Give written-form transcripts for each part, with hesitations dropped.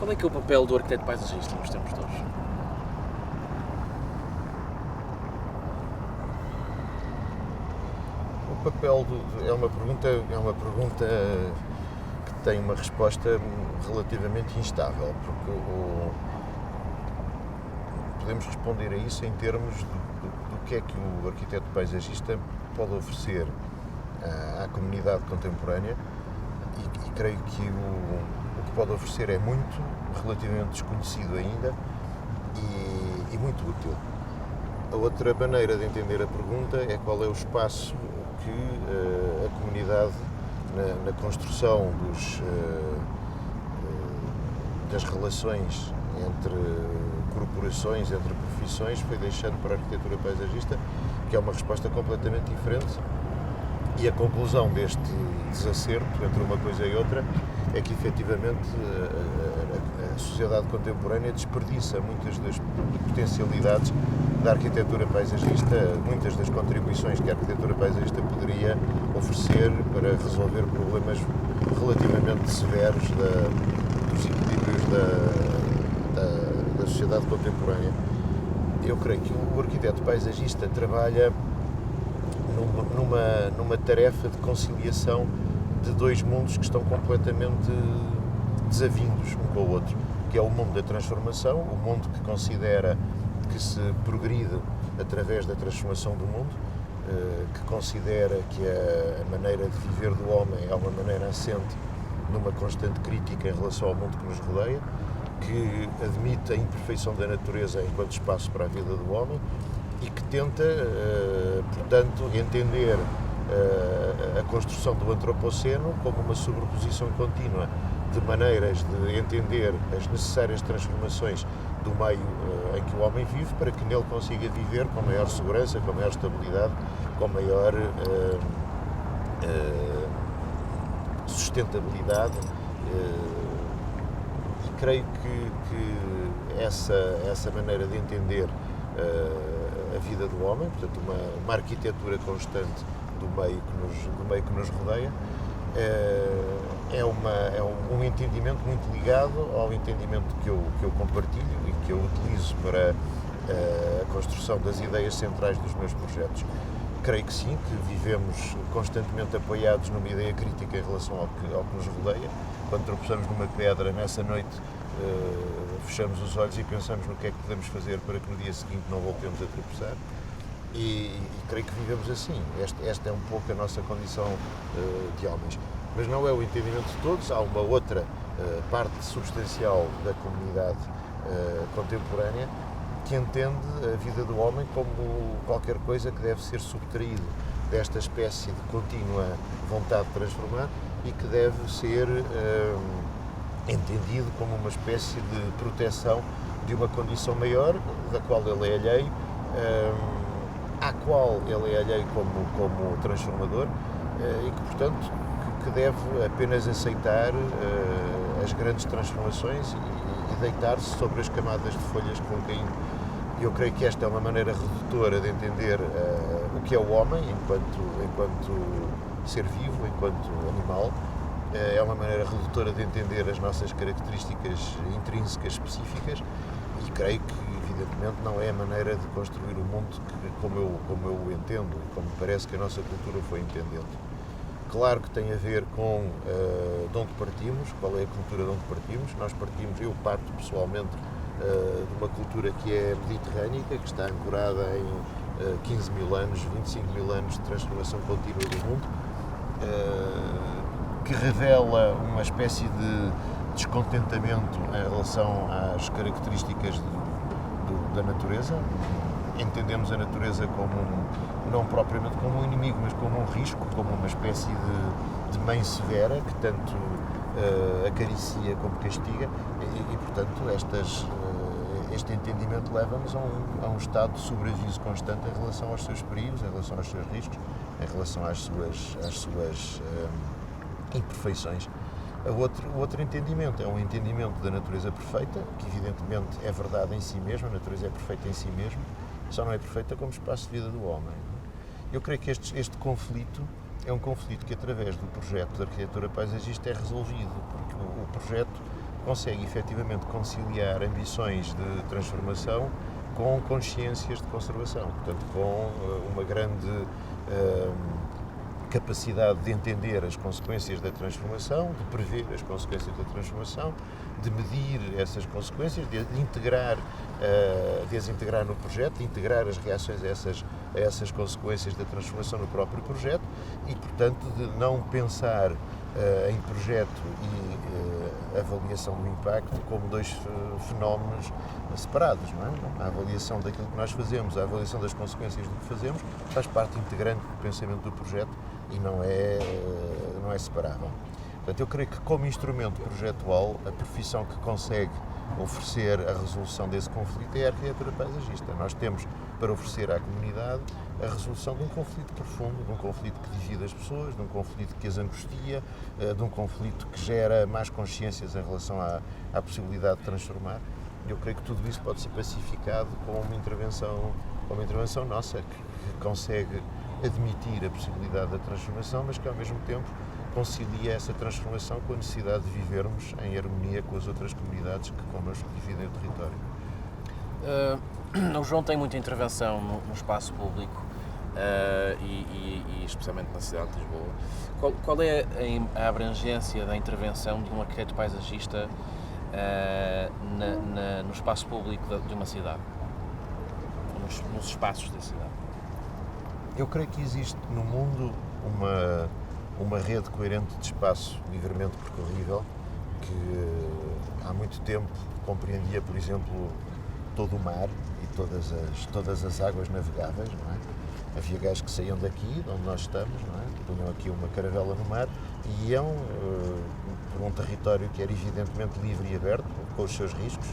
Qual é que é o papel do arquiteto paisagista nos tempos de hoje? O papel é uma pergunta que tem uma resposta relativamente instável, porque podemos responder a isso em termos do que é que o arquiteto paisagista pode oferecer à comunidade contemporânea e creio que o que pode oferecer é muito, relativamente desconhecido ainda e muito útil. A outra maneira de entender a pergunta é qual é o espaço que a comunidade na construção das relações entre corporações, entre profissões, foi deixando para a arquitetura paisagista, que é uma resposta completamente diferente. E a conclusão deste desacerto entre uma coisa e outra é que, efetivamente, a sociedade contemporânea desperdiça muitas das potencialidades da arquitetura paisagista, muitas das contribuições que a arquitetura paisagista poderia oferecer para resolver problemas relativamente severos dos equilíbrios da sociedade contemporânea. Eu creio que o arquiteto paisagista trabalha numa tarefa de conciliação de dois mundos que estão completamente desavindos um com o outro, que é o mundo da transformação, o mundo que considera que se progride através da transformação do mundo, que considera que a maneira de viver do homem é uma maneira assente numa constante crítica em relação ao mundo que nos rodeia, que admite a imperfeição da natureza enquanto espaço para a vida do homem e que tenta, portanto, entender a construção do antropoceno como uma sobreposição contínua de maneiras de entender as necessárias transformações do meio em que o homem vive para que nele consiga viver com maior segurança, com maior estabilidade, com maior sustentabilidade. E creio que essa maneira de entender a vida do homem, portanto uma arquitetura constante do meio que nos rodeia, é um entendimento muito ligado ao entendimento que eu compartilho e que eu utilizo para a construção das ideias centrais dos meus projetos. Creio que sim, que vivemos constantemente apoiados numa ideia crítica em relação ao que nos rodeia. Quando tropeçamos numa pedra, nessa noite fechamos os olhos e pensamos no que é que podemos fazer para que no dia seguinte não voltemos a tropeçar. E creio que vivemos assim. Esta é um pouco a nossa condição de homens. Mas não é o entendimento de todos. Há uma outra parte substancial da comunidade contemporânea que entende a vida do homem como qualquer coisa que deve ser subtraído desta espécie de contínua vontade de transformar e que deve ser entendido como uma espécie de proteção de uma condição maior, da qual ele é alheio, à qual ele é alheio como transformador e que, portanto, que deve apenas aceitar as grandes transformações e deitar-se sobre as camadas de folhas que vão caindo. Eu creio que esta é uma maneira redutora de entender o que é o homem enquanto ser vivo, enquanto animal. É uma maneira redutora de entender as nossas características intrínsecas específicas e creio que, evidentemente, não é a maneira de construir o mundo como eu o entendo e como parece que a nossa cultura foi entendendo. Claro que tem a ver com de onde partimos, qual é a cultura de onde partimos. Nós partimos, eu parto pessoalmente de uma cultura que é mediterrânica, que está ancorada em 15 mil anos, 25 mil anos de transformação contínua do mundo, que revela uma espécie de descontentamento em relação às características da natureza. Entendemos a natureza não propriamente como um inimigo, mas como um risco, como uma espécie de mãe severa que tanto acaricia como castiga e portanto, este entendimento leva-nos a um estado de sobreaviso constante em relação aos seus perigos, em relação aos seus riscos, em relação às suas imperfeições. O outro entendimento é um entendimento da natureza perfeita, que evidentemente é verdade em si mesma, a natureza é perfeita em si mesma, só não é perfeita como espaço de vida do homem. Eu creio que este conflito é um conflito que, através do projeto de arquitetura paisagista, é resolvido, porque o projeto consegue efetivamente conciliar ambições de transformação com consciências de conservação, portanto com uma grande capacidade de entender as consequências da transformação, de prever as consequências da transformação, de medir essas consequências, de as integrar no projeto, de integrar as reações a essas consequências da transformação no próprio projeto e, portanto, de não pensar em projeto e avaliação do impacto como dois fenómenos separados, não é? A avaliação daquilo que nós fazemos, a avaliação das consequências do que fazemos, faz parte integrante do pensamento do projeto e não é separável. Portanto, eu creio que como instrumento projetual, a profissão que consegue oferecer a resolução desse conflito é a arquitetura paisagista. Nós temos para oferecer à comunidade a resolução de um conflito profundo, de um conflito que divide as pessoas, de um conflito que as angustia, de um conflito que gera mais consciências em relação à possibilidade de transformar. Eu creio que tudo isso pode ser pacificado com uma intervenção nossa, que consegue admitir a possibilidade da transformação, mas que ao mesmo tempo concilia essa transformação com a necessidade de vivermos em harmonia com as outras comunidades que connosco dividem o território. O João tem muita intervenção no espaço público e especialmente na cidade de Lisboa. Qual é a abrangência da intervenção de um arquiteto paisagista no espaço público de uma cidade? Nos espaços da cidade? Eu creio que existe no mundo uma rede coerente de espaço livremente percorrível que há muito tempo compreendia, por exemplo, todo o mar e todas as águas navegáveis, não é? Havia gajos que saíam daqui, de onde nós estamos, não é? Punham aqui uma caravela no mar e iam por um território que era evidentemente livre e aberto, com os seus riscos,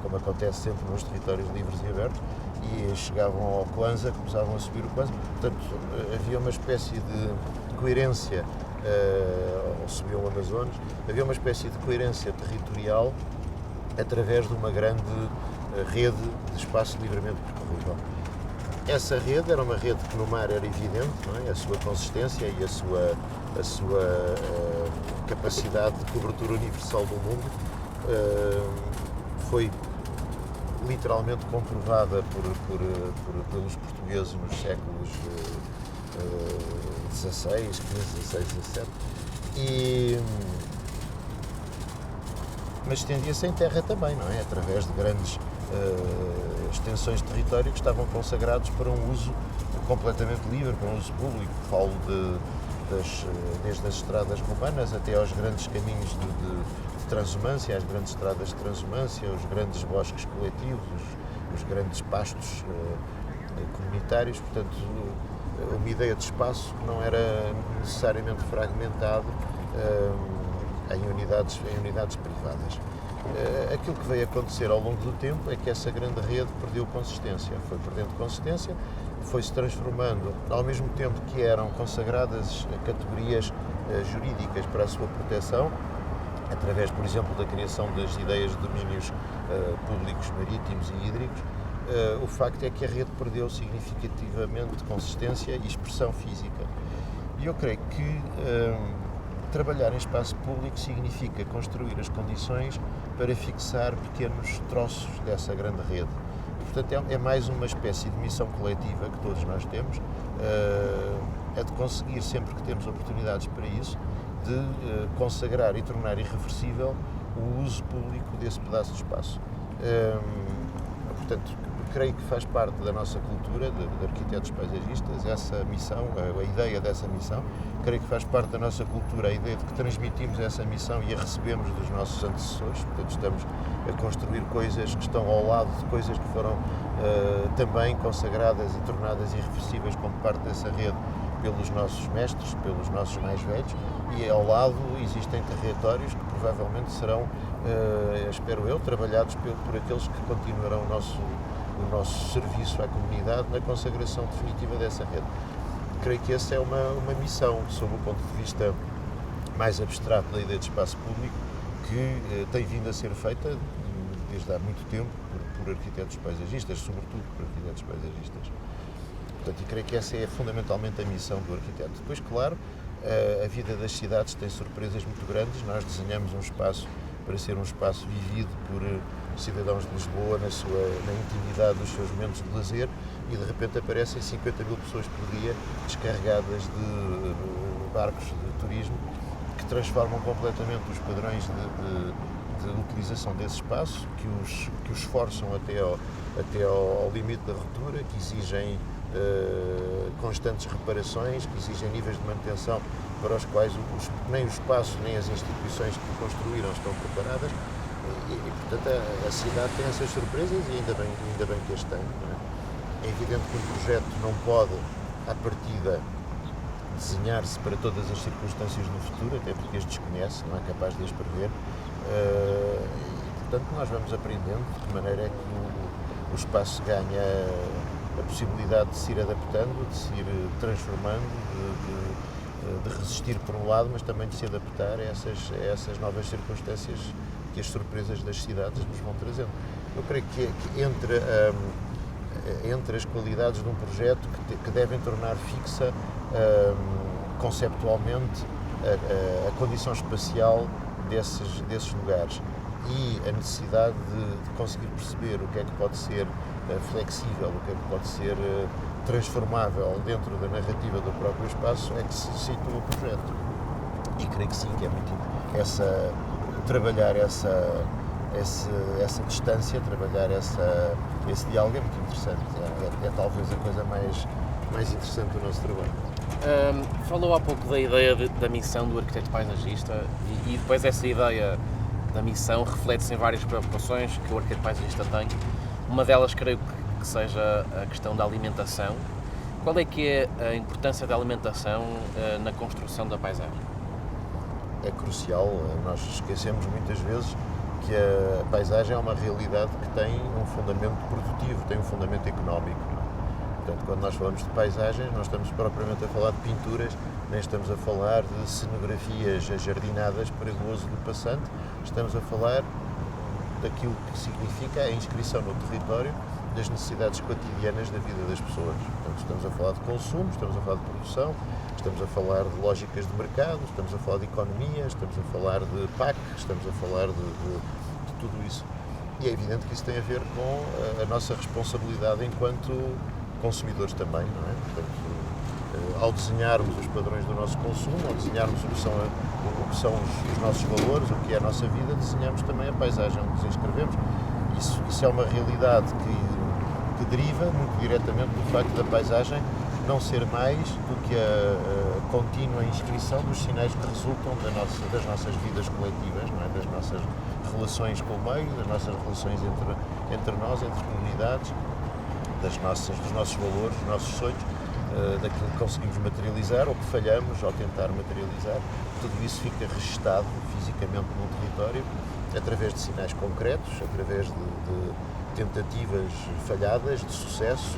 como acontece sempre nos territórios livres e abertos, e chegavam ao Kwanza, começavam a subir o Kwanza. Portanto, havia uma espécie de coerência, ou subiam o Amazonas, havia uma espécie de coerência territorial através de uma grande rede de espaço livremente percorrível. Essa rede era uma rede que no mar era evidente, não é? A sua consistência e a sua capacidade de cobertura universal do mundo foi literalmente comprovada pelos portugueses nos séculos XVI, XV, XVI, XVII. Mas estendia-se em terra também, não é? Através de grandes extensões de território que estavam consagrados para um uso completamente livre, para um uso público. Falo desde as estradas romanas até aos grandes caminhos de transumância, as grandes estradas de transumância, os grandes bosques coletivos, os grandes pastos comunitários. Portanto, uma ideia de espaço que não era necessariamente fragmentado em unidades privadas. Aquilo que veio acontecer ao longo do tempo é que essa grande rede perdeu consistência, foi perdendo consistência, foi-se transformando, ao mesmo tempo que eram consagradas categorias jurídicas para a sua proteção, através, por exemplo, da criação das ideias de domínios públicos marítimos e hídricos. O facto é que a rede perdeu significativamente consistência e expressão física. E eu creio que trabalhar em espaço público significa construir as condições para fixar pequenos troços dessa grande rede. Portanto, é mais uma espécie de missão coletiva que todos nós temos, é de conseguir, sempre que temos oportunidades para isso, de consagrar e tornar irreversível o uso público desse pedaço de espaço. Portanto, creio que faz parte da nossa cultura de arquitetos paisagistas essa missão, a ideia dessa missão. Creio que faz parte da nossa cultura a ideia de que transmitimos essa missão e a recebemos dos nossos antecessores. Portanto, estamos a construir coisas que estão ao lado de coisas que foram também consagradas e tornadas irreversíveis como parte dessa rede pelos nossos mestres, pelos nossos mais velhos, e ao lado existem territórios que provavelmente serão, espero eu, trabalhados por aqueles que continuarão o nosso serviço à comunidade na consagração definitiva dessa rede. Creio que essa é uma missão, sob o ponto de vista mais abstrato da ideia de espaço público, que tem vindo a ser feita desde há muito tempo por arquitetos paisagistas, sobretudo por arquitetos paisagistas. Portanto, e creio que essa é fundamentalmente a missão do arquiteto. Depois, claro, a vida das cidades tem surpresas muito grandes. Nós desenhamos um espaço para ser um espaço vivido por cidadãos de Lisboa na intimidade dos seus momentos de lazer, e de repente aparecem 50 mil pessoas por dia descarregadas de barcos de turismo que transformam completamente os padrões de utilização desse espaço, que os forçam até ao limite da ruptura, que exigem constantes reparações, que exigem níveis de manutenção para os quais nem o espaço nem as instituições que construíram estão preparadas, e portanto a cidade tem essas surpresas, e ainda bem que as tem. Não é? É evidente que um projeto não pode, à partida, desenhar-se para todas as circunstâncias do futuro, até porque as desconhece, não é capaz de as prever, e portanto nós vamos aprendendo de que maneira é que o espaço ganha a possibilidade de se ir adaptando, de se ir transformando, de resistir por um lado, mas também de se adaptar a essas novas circunstâncias que as surpresas das cidades nos vão trazendo. Eu creio que entre as qualidades de um projeto que devem tornar fixa conceptualmente a condição espacial desses lugares e a necessidade de conseguir perceber o que é que pode ser flexível, o que é que pode ser transformável dentro da narrativa do próprio espaço, é que se situa o projeto. E creio que sim, que é muito trabalhar essa distância, trabalhar esse diálogo é muito interessante. É talvez a coisa mais interessante do nosso trabalho. Falou há pouco da ideia da missão do arquiteto paisagista, e depois essa ideia da missão reflete-se em várias preocupações que o arquiteto paisagista tem. Uma delas creio que seja a questão da alimentação. Qual é que é a importância da alimentação na construção da paisagem? É crucial. Nós esquecemos muitas vezes que a paisagem é uma realidade que tem um fundamento produtivo, tem um fundamento económico. Portanto, quando nós falamos de paisagens, não estamos propriamente a falar de pinturas, nem estamos a falar de cenografias ajardinadas para gozo do passante, estamos a falar daquilo que significa a inscrição no território das necessidades cotidianas da vida das pessoas. Portanto, estamos a falar de consumo, estamos a falar de produção, estamos a falar de lógicas de mercado, estamos a falar de economia, estamos a falar de PAC, estamos a falar de tudo isso. E é evidente que isso tem a ver com a nossa responsabilidade enquanto consumidores também, não é? Portanto, ao desenharmos os padrões do nosso consumo, ao desenharmos o que são os nossos valores, o que é a nossa vida, desenhamos também a paisagem onde nos inscrevemos. Isso é uma realidade que deriva muito diretamente do facto da paisagem não ser mais do que a contínua inscrição dos sinais que resultam das nossas vidas coletivas, não é? Das nossas relações com o meio, das nossas relações entre nós, entre comunidades, dos nossos valores, dos nossos sonhos, daquilo que conseguimos materializar ou que falhamos ao tentar materializar. Tudo isso fica registado fisicamente num território através de sinais concretos, através de tentativas falhadas, de sucessos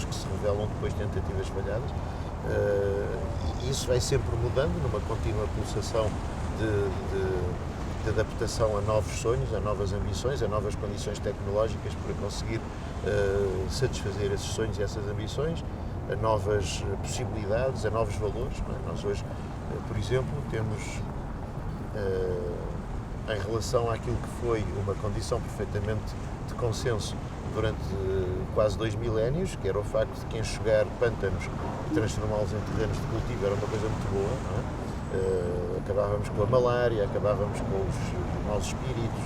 que se revelam depois de tentativas falhadas. E isso vai sempre mudando numa contínua pulsação de adaptação a novos sonhos, a novas ambições, a novas condições tecnológicas para conseguir satisfazer esses sonhos e essas ambições, a novas possibilidades, a novos valores. Não é? Nós hoje, por exemplo, temos, em relação àquilo que foi uma condição perfeitamente de consenso durante quase 2 milénios, que era o facto de que enxugar pântanos e transformá-los em terrenos de cultivo era uma coisa muito boa, não é? Acabávamos com a malária, acabávamos com os maus espíritos,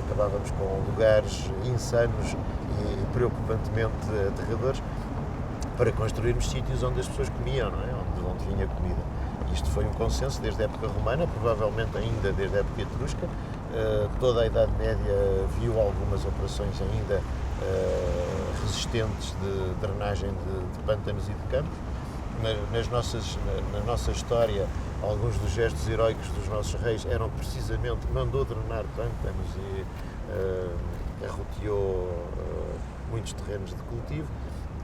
acabávamos com lugares insanos e preocupantemente aterradores, para construirmos sítios onde as pessoas comiam, não é? Onde vinha comida. Isto foi um consenso desde a época romana, provavelmente ainda desde a época etrusca. Toda a Idade Média viu algumas operações ainda resistentes de drenagem de pântanos e de campos. Na nossa história, alguns dos gestos heroicos dos nossos reis eram precisamente, mandou drenar pântanos e arroteou muitos terrenos de cultivo.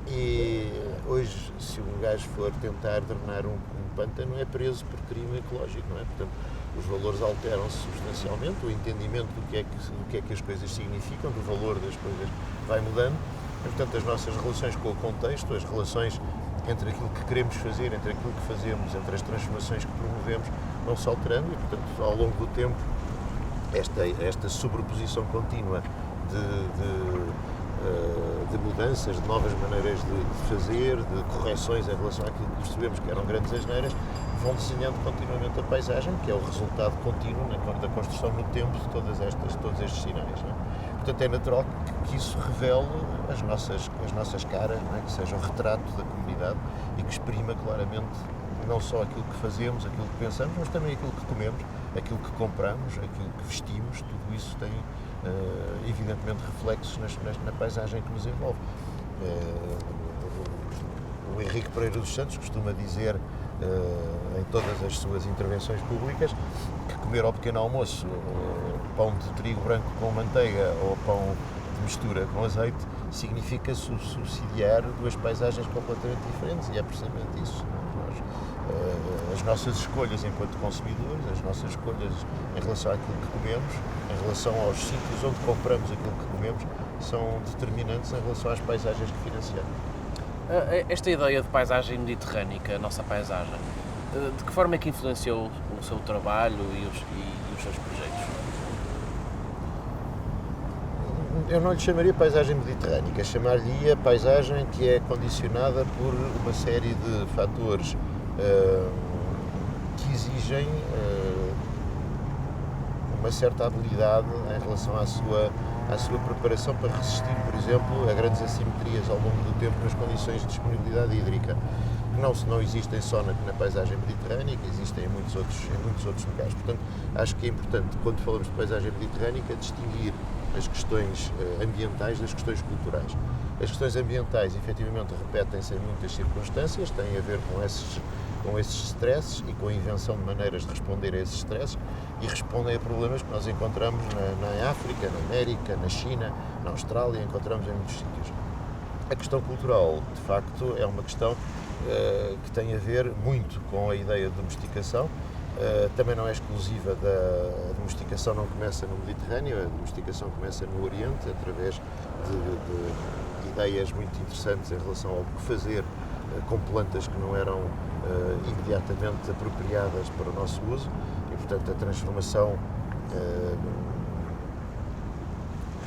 E hoje, se um gajo for tentar drenar um pântano, é preso por crime ecológico, não é? Portanto, os valores alteram-se substancialmente, o entendimento do que é que as coisas significam, do valor das coisas vai mudando. E, portanto, as nossas relações com o contexto, as relações entre aquilo que queremos fazer, entre aquilo que fazemos, entre as transformações que promovemos, não se alterando e, portanto, ao longo do tempo, esta sobreposição contínua de mudanças, de novas maneiras de fazer, de correções em relação àquilo que percebemos que eram grandes asneiras, vão desenhando continuamente a paisagem, que é o resultado contínuo da construção no tempo de todos estes sinais. Não é? Portanto, é natural que isso revele as nossas caras, não é? Que seja o retrato da comunidade e que exprima claramente não só aquilo que fazemos, aquilo que pensamos, mas também aquilo que comemos, aquilo que compramos, aquilo que vestimos. Tudo isso tem, evidentemente, reflexos na paisagem que nos envolve. O Henrique Pereira dos Santos costuma dizer, em todas as suas intervenções públicas, que comer ao pequeno almoço pão de trigo branco com manteiga ou pão de mistura com azeite significa subsidiar duas paisagens completamente diferentes, e é precisamente isso. As nossas escolhas enquanto consumidores, as nossas escolhas em relação àquilo que comemos, em relação aos sítios onde compramos aquilo que comemos, são determinantes em relação às paisagens que financiamos. Esta ideia de paisagem mediterrânica, a nossa paisagem, de que forma é que influenciou o seu trabalho e os seus projetos? Eu não lhe chamaria paisagem mediterrânica, chamar-lhe a paisagem que é condicionada por uma série de fatores que exigem uma certa habilidade em relação à sua preparação para resistir, por exemplo, a grandes assimetrias ao longo do tempo nas condições de disponibilidade hídrica, que não existem só na paisagem mediterrânica, existem em muitos outros lugares. Portanto, acho que é importante, quando falamos de paisagem mediterrânica, distinguir as questões ambientais das questões culturais. As questões ambientais, efetivamente, repetem-se em muitas circunstâncias, têm a ver com esses stresses e com a invenção de maneiras de responder a esses stresses, e respondem a problemas que nós encontramos na África, na América, na China, na Austrália, encontramos em muitos sítios. A questão cultural, de facto, é uma questão que tem a ver muito com a ideia de domesticação. Também não é exclusiva a domesticação, não começa no Mediterrâneo, a domesticação começa no Oriente, através de ideias muito interessantes em relação ao que fazer com plantas que não eram imediatamente apropriadas para o nosso uso, e, portanto, a transformação.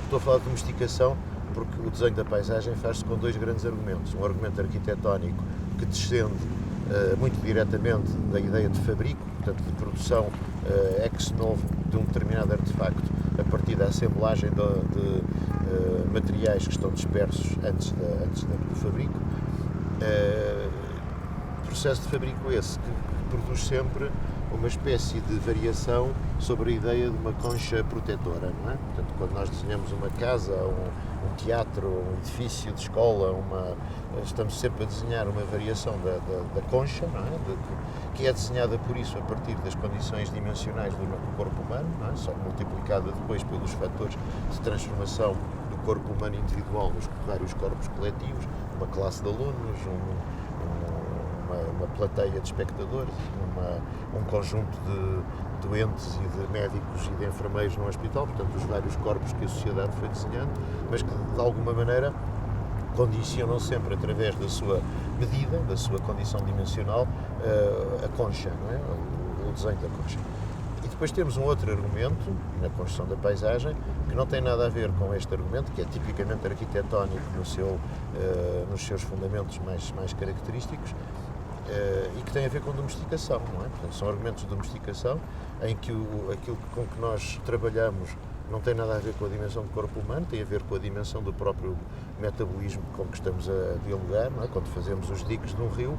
Estou a falar de domesticação porque o desenho da paisagem faz-se com dois grandes argumentos. Um argumento arquitetónico que descende muito diretamente da ideia de fabrico, portanto, de produção ex novo de um determinado artefacto a partir da assemblagem de materiais que estão dispersos antes do fabrico. Processo de fabrico esse que produz sempre uma espécie de variação sobre a ideia de uma concha protetora, não é? Portanto, quando nós desenhamos uma casa, um teatro, um edifício de escola, estamos sempre a desenhar uma variação da concha, não é? Que é desenhada por isso a partir das condições dimensionais do corpo humano, não é? Só multiplicada depois pelos fatores de transformação do corpo humano individual nos vários corpos coletivos, uma classe de alunos, uma plateia de espectadores, um conjunto de doentes e de médicos e de enfermeiros no hospital, portanto, os vários corpos que a sociedade foi desenhando, mas que, de alguma maneira, condicionam sempre, através da sua medida, da sua condição dimensional, a concha, não é? O desenho da concha. E depois temos um outro argumento, na construção da paisagem, que não tem nada a ver com este argumento, que é tipicamente arquitetónico nos seus fundamentos mais característicos, e que tem a ver com domesticação, não é? Portanto, são argumentos de domesticação em que aquilo com que nós trabalhamos não tem nada a ver com a dimensão do corpo humano, tem a ver com a dimensão do próprio metabolismo com que estamos a dialogar, não é? Quando fazemos os diques de um rio,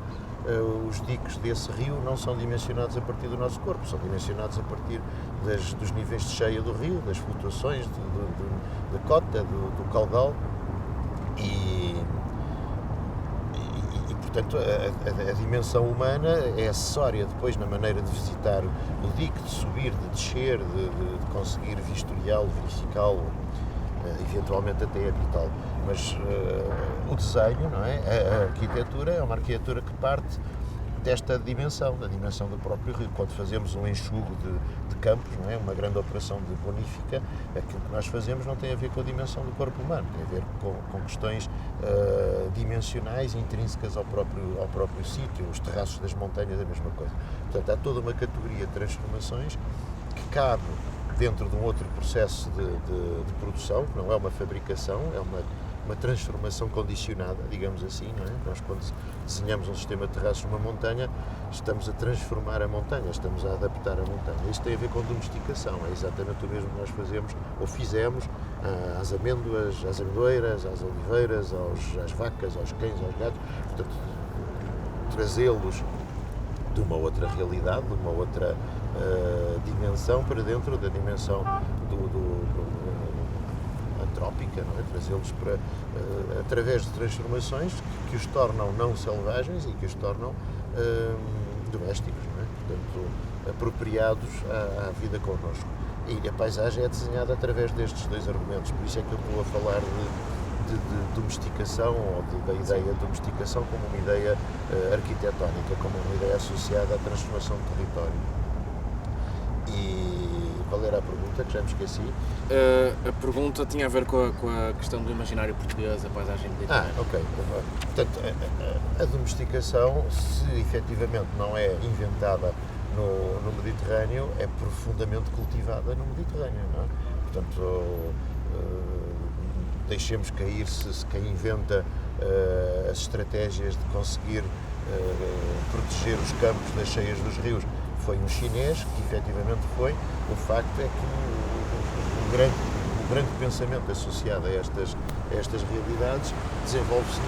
os diques desse rio não são dimensionados a partir do nosso corpo, são dimensionados a partir dos níveis de cheia do rio, das flutuações da cota, do caudal, e portanto, a dimensão humana é acessória depois na maneira de visitar o dique, de subir, de descer, de conseguir vistoriá-lo, verificá-lo, eventualmente até habitá-lo. Mas o desenho, não é? A arquitetura é uma arquitetura que parte desta dimensão, da dimensão do próprio rio. Quando fazemos um enxugo de campos, não é? Uma grande operação de bonífica, aquilo que nós fazemos não tem a ver com a dimensão do corpo humano, tem a ver com questões dimensionais, intrínsecas ao próprio sítio, os terraços das montanhas, a mesma coisa. Portanto, há toda uma categoria de transformações que cabe dentro de um outro processo de produção, que não é uma fabricação, é uma transformação condicionada, digamos assim, não é? Nós, quando desenhamos um sistema de terraços numa montanha, estamos a transformar a montanha, estamos a adaptar a montanha. Isso tem a ver com domesticação, é exatamente o mesmo que nós fazemos, ou fizemos, às amêndoas, às amendoeiras, às oliveiras, às vacas, aos cães, aos gatos. Portanto, trazê-los de uma outra realidade, de uma outra dimensão para dentro da dimensão antrópica, não é? Trazê-los para, através de transformações que os tornam não selvagens e que os tornam domésticos, não é? Portanto, apropriados à vida connosco. E a paisagem é desenhada através destes dois argumentos, por isso é que eu estou a falar de domesticação, ou da ideia de domesticação como uma ideia arquitetónica, como uma ideia associada à transformação do território. E qual era a pergunta, que já me esqueci? A pergunta tinha a ver com a questão do imaginário português, a paisagem mediterrânea. Ok. Portanto, a domesticação, se efetivamente não é inventada no Mediterrâneo, é profundamente cultivada no Mediterrâneo, não é? Portanto, deixemos cair-se quem inventa as estratégias de conseguir proteger os campos das cheias dos rios foi um chinês, que efetivamente foi. O facto é que o grande pensamento associado a estas realidades desenvolve-se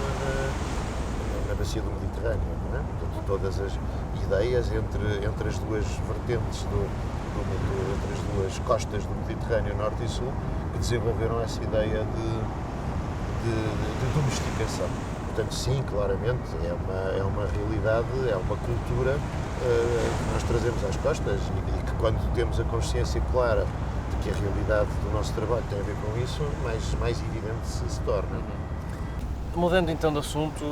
na bacia do Mediterrâneo, não é? Portanto, todas as ideias entre as duas vertentes, entre as duas costas do Mediterrâneo, Norte e Sul, que desenvolveram essa ideia de domesticação. Portanto, sim, claramente, é uma realidade, é uma cultura que nós trazemos às costas e que, quando temos a consciência clara de que a realidade do nosso trabalho tem a ver com isso, mais evidente se torna. Mudando então de assunto,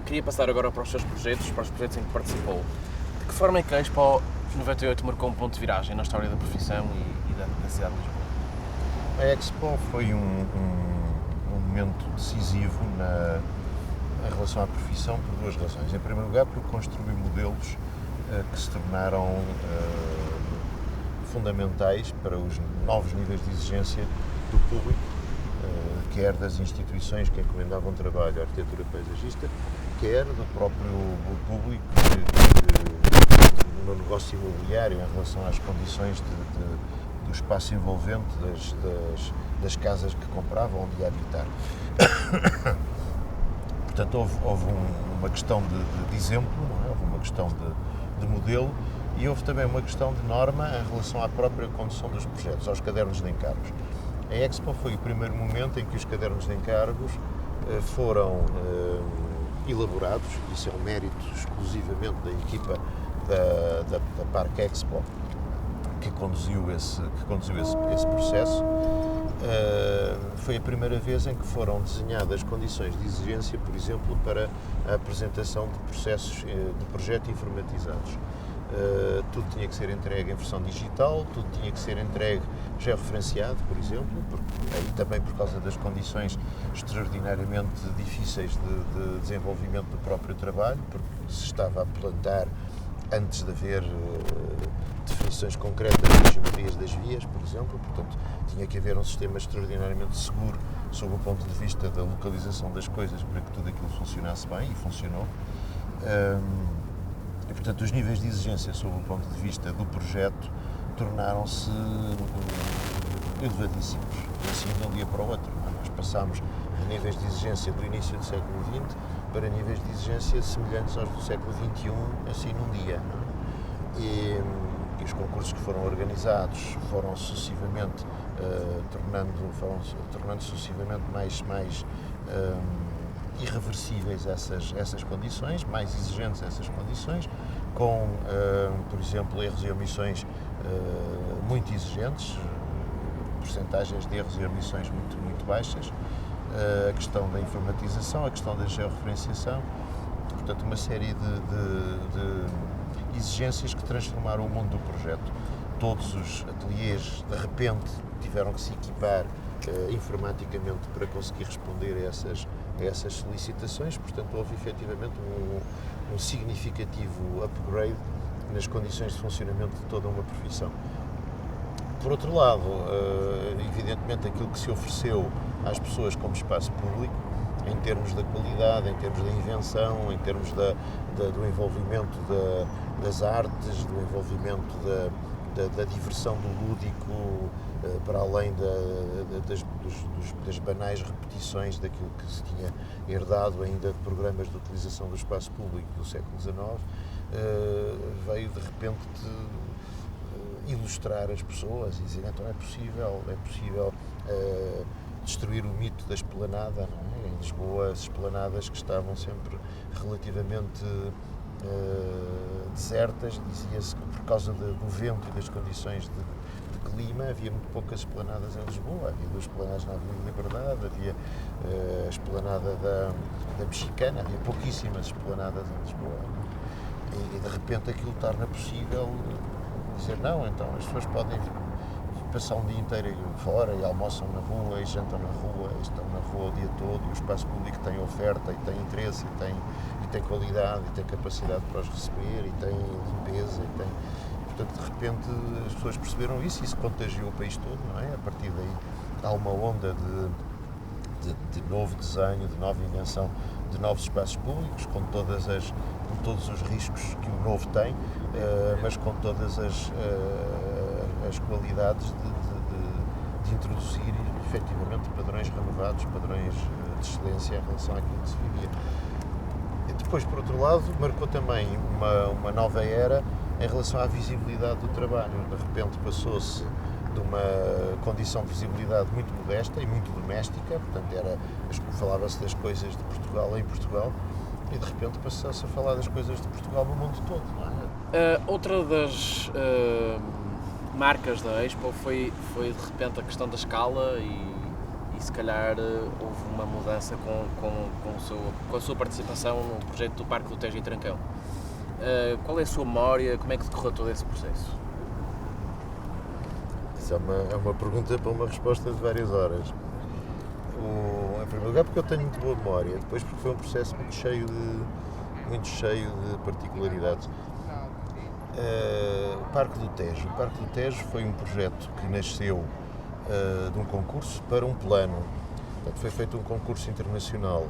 queria passar agora para os seus projetos, para os projetos em que participou. De que forma é que a Expo 98 marcou um ponto de viragem na história da profissão e da cidade de Lisboa? A Expo foi um momento decisivo em relação à profissão por duas razões. Em primeiro lugar, porque construiu modelos que se tornaram fundamentais para os novos níveis de exigência do público, quer das instituições que encomendavam trabalho à arquitetura paisagista, quer do próprio público no negócio imobiliário em relação às condições do espaço envolvente das casas que compravam, onde ia habitar. Portanto, houve uma questão de exemplo, não é? Houve uma questão de modelo, e houve também uma questão de norma em relação à própria condução dos projetos, aos cadernos de encargos. A Expo foi o primeiro momento em que os cadernos de encargos foram elaborados, isso é um mérito exclusivamente da equipa da Parque Expo, que conduziu esse processo. Foi a primeira vez em que foram desenhadas condições de exigência, por exemplo, para a apresentação de processos de projeto informatizados. Tudo tinha que ser entregue em versão digital, tudo tinha que ser entregue georreferenciado, por exemplo, aí também por causa das condições extraordinariamente difíceis de desenvolvimento do próprio trabalho, porque se estava a plantar antes de haver definições concretas das geometrias das vias, por exemplo, portanto, tinha que haver um sistema extraordinariamente seguro sob o ponto de vista da localização das coisas para que tudo aquilo funcionasse bem, e funcionou. E, portanto, os níveis de exigência sob o ponto de vista do projeto tornaram-se elevadíssimos, assim de um dia para o outro. Nós passámos de níveis de exigência do início do século XX para níveis de exigência semelhantes aos do século XXI, assim num dia. E os concursos que foram organizados foram sucessivamente tornando sucessivamente mais irreversíveis essas condições, mais exigentes essas condições, com, por exemplo, erros e omissões muito exigentes, percentagens de erros e omissões muito baixas, a questão da informatização, a questão da georreferenciação. portanto, uma série de exigências que transformaram o mundo do projeto. Todos os ateliês, de repente, tiveram que se equipar informaticamente para conseguir responder a essas solicitações, portanto, houve efetivamente um significativo upgrade nas condições de funcionamento de toda uma profissão. Por outro lado, evidentemente, aquilo que se ofereceu às pessoas como espaço público, em termos da qualidade, em termos da invenção, em termos do envolvimento das artes, do envolvimento da diversão do lúdico, para além das banais repetições daquilo que se tinha herdado ainda de programas de utilização do espaço público do século XIX, veio de repente ilustrar as pessoas e dizer, então é possível destruir o mito da esplanada, não é? Em Lisboa, as esplanadas que estavam sempre relativamente desertas, dizia-se que por causa do vento e das condições de clima havia muito poucas esplanadas em Lisboa. Havia 2 esplanadas na Avenida Liberdade, havia a esplanada da Mexicana, havia pouquíssimas esplanadas em Lisboa. E de repente aquilo torna possível dizer, não, então as pessoas podem passar um dia inteiro fora e almoçam na rua e jantam na rua e estão na rua o dia todo, e o espaço público tem oferta e tem interesse e tem qualidade e tem capacidade para os receber e tem limpeza e tem... Portanto, de repente as pessoas perceberam isso e isso contagiou o país todo, não é? A partir daí há uma onda de novo desenho, de nova invenção de novos espaços públicos, com todos os riscos que o novo tem, mas com todas as qualidades de introduzir efetivamente padrões renovados, padrões de excelência em relação àquilo que se vivia. E depois, por outro lado, marcou também uma nova era em relação à visibilidade do trabalho. De repente passou-se de uma condição de visibilidade muito modesta e muito doméstica, portanto falava-se das coisas de Portugal em Portugal, e de repente passou-se a falar das coisas de Portugal no mundo todo, não é? Outra das marcas da Expo foi de repente a questão da escala e se calhar houve uma mudança com a sua participação no projeto do Parque do Tejo em Trancão. Qual é a sua memória? Como é que decorreu todo esse processo? Isso é uma pergunta para uma resposta de várias horas. Em primeiro lugar porque eu tenho muito boa memória, depois porque foi um processo muito cheio de particularidades. O Parque do Tejo foi um projeto que nasceu de um concurso para um plano. Portanto, foi feito um concurso internacional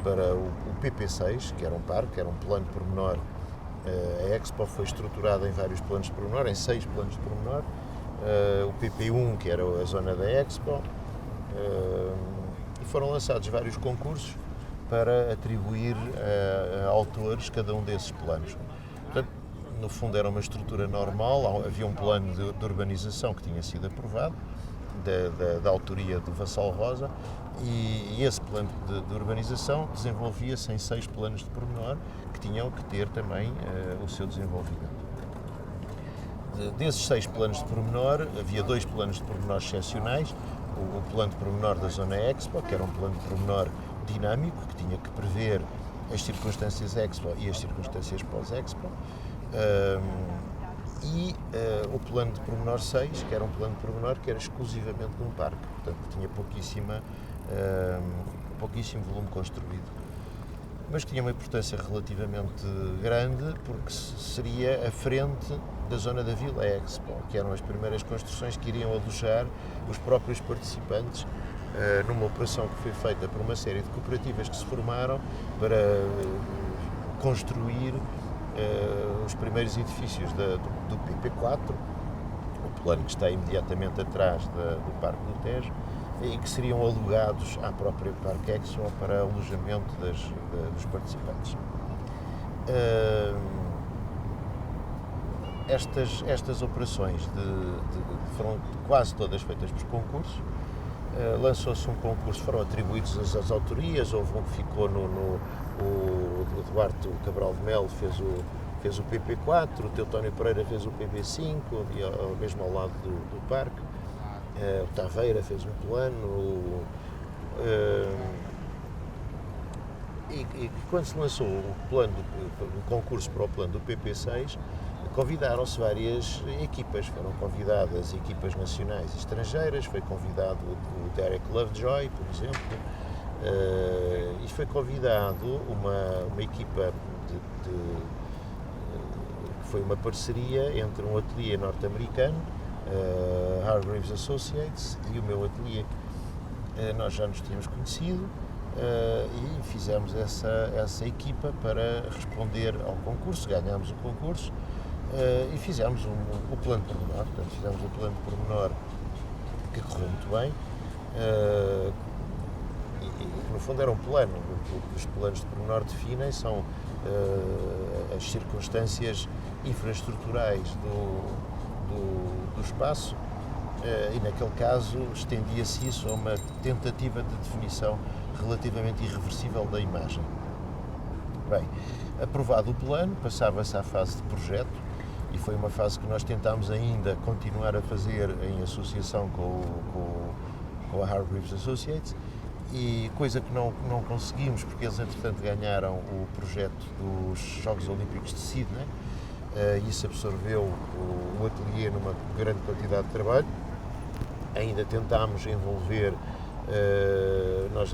para o PP6, que era um parque, era um plano de pormenor. A Expo foi estruturada em vários planos de pormenor, em 6 planos de pormenor. O PP1, que era a zona da Expo, e foram lançados vários concursos para atribuir a autores cada um desses planos. Portanto, no fundo era uma estrutura normal, havia um plano de urbanização que tinha sido aprovado, da autoria do Vassal Rosa, e esse plano de urbanização desenvolvia-se em 6 planos de pormenor que tinham que ter também o seu desenvolvimento. Desses 6 planos de pormenor, havia 2 planos de pormenor excepcionais, o plano de pormenor da Zona Expo, que era um plano de pormenor dinâmico, que tinha que prever as circunstâncias Expo e as circunstâncias pós-Expo, e o plano de pormenor 6, que era um plano de pormenor que era exclusivamente de um parque, portanto tinha pouquíssimo volume construído, mas que tinha uma importância relativamente grande porque seria a frente da zona da Vila Expo, que eram as primeiras construções que iriam alojar os próprios participantes numa operação que foi feita por uma série de cooperativas que se formaram para construir os primeiros edifícios do PP4, o plano que está imediatamente atrás do Parque do Tejo, e que seriam alugados à própria Parque Expo para alojamento dos participantes. Estas operações foram quase todas feitas por concurso. Lançou-se um concurso, foram atribuídos as autorias, houve um que ficou o Duarte Cabral de Melo fez o PP4, o Teutónio Pereira fez o PP5, mesmo ao lado do parque, o Taveira fez um plano, E quando se lançou o concurso para o plano do PP6, convidaram-se várias equipas, foram convidadas equipas nacionais e estrangeiras, foi convidado o Derek Lovejoy, por exemplo, e foi convidado uma equipa que foi uma parceria entre um ateliê norte-americano, Hargreaves Associates, e o meu ateliê. Nós já nos tínhamos conhecido e fizemos essa equipa para responder ao concurso, ganhámos o concurso e fizemos o plano pormenor, portanto fizemos o plano pormenor que correu muito bem e no fundo era um plano. O que os planos de pormenor definem são as circunstâncias infraestruturais do espaço e naquele caso estendia-se isso a uma tentativa de definição relativamente irreversível da imagem. Bem, aprovado o plano, passava-se à fase de projeto e foi uma fase que nós tentámos ainda continuar a fazer em associação com a Hargreaves Associates, e coisa que não conseguimos porque eles entretanto ganharam o projeto dos Jogos Olímpicos de Sydney. Isso absorveu o ateliê numa grande quantidade de trabalho. Ainda tentámos envolver, nós